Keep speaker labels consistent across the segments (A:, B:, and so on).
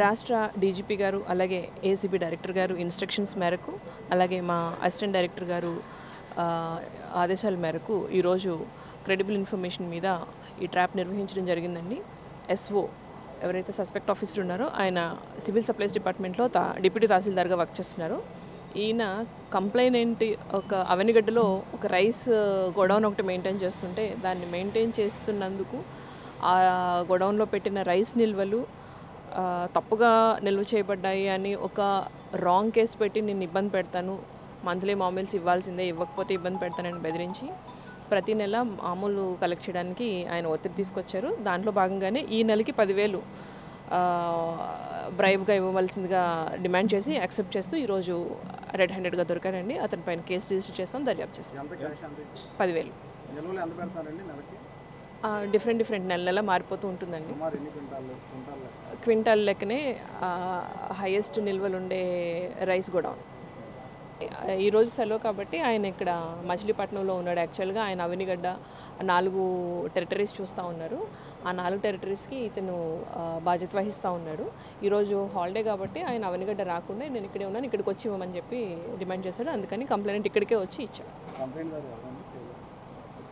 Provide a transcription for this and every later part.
A: రాష్ట్ర డీజీపీ గారు అలాగే ఏసీబీ డైరెక్టర్ గారు ఇన్స్ట్రక్షన్స్ మేరకు అలాగే మా అసిస్టెంట్ డైరెక్టర్ గారు ఆ, ఆదేశాల మేరకు ఈరోజు క్రెడిబుల్ ఇన్ఫర్మేషన్ మీద ఈ ట్రాప్ నిర్వహించడం జరిగిందండి. ఎస్ఓ ఎవరైతే సస్పెక్ట్ ఆఫీసర్ ఉన్నారో ఆయన సివిల్ సప్లైస్ డిపార్ట్మెంట్లో డిప్యూటీ తహసీల్దార్గా వర్క్ చేస్తున్నారు. ఈయన కంప్లైనెంట్ ఒక అవనిగడ్డలో ఒక రైస్ గొడౌన్ ఒకటి మెయింటైన్ చేస్తుంటే దాన్ని మెయింటైన్ చేస్తున్నందుకు ఆ గొడౌన్లో పెట్టిన రైస్ నిల్వలు తప్పుగా నిల్వ చేయబడ్డాయి అని ఒక రాంగ్ కేసు పెట్టి నేను ఇబ్బంది పెడతాను, మంత్లీ మామూల్స్ ఇవ్వాల్సిందే, ఇవ్వకపోతే ఇబ్బంది పెడతానని బెదిరించి ప్రతి నెల మామూలు కలెక్ట్ చేయడానికి ఆయన ఒత్తిడి తీసుకొచ్చారు. దాంట్లో భాగంగానే ఈ నెలకి 10,000 బ్రైబ్గా ఇవ్వవలసిందిగా డిమాండ్ చేసి యాక్సెప్ట్ చేస్తూ ఈరోజు రెడ్ హ్యాండెడ్గా దొరికాడండి. అతని పైన కేసు రిజిస్టర్ చేస్తాం, దర్యాప్తు చేస్తాం. 10,000 డిఫరెంట్ నెల మారిపోతూ ఉంటుందండి. క్వింటాల్ లెక్కనే హైయెస్ట్ నిల్వలు ఉండే రైస్ గోడౌన్. ఈరోజు సెలవు కాబట్టి ఆయన ఇక్కడ మచిలీపట్నంలో ఉన్నాడు. యాక్చువల్గా ఆయన అవనిగడ్డ 4 టెరిటరీస్ చూస్తూ ఉన్నారు. ఆ 4 టెరిటరీస్కి ఇతను బాధ్యత వహిస్తూ ఉన్నాడు. ఈరోజు హాలిడే కాబట్టి ఆయన అవనిగడ్డ రాకుండా నేను ఇక్కడే ఉన్నాను, ఇక్కడికి వచ్చి ఇవ్వమని చెప్పి డిమాండ్ చేశాడు. అందుకని కంప్లైంట్ ఇక్కడికే వచ్చి ఇచ్చాడు.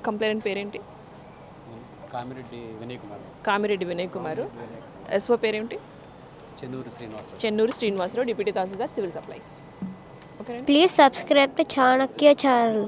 A: కంప్లైంట్ పేరేంటి? కామిరెడ్డి వినయ్ కుమార్. ఎస్ఓ పేరేంటి? Chennuru Srinivasarao, deputy tahsildar civil supplies.
B: Please subscribe to Chanakya channel.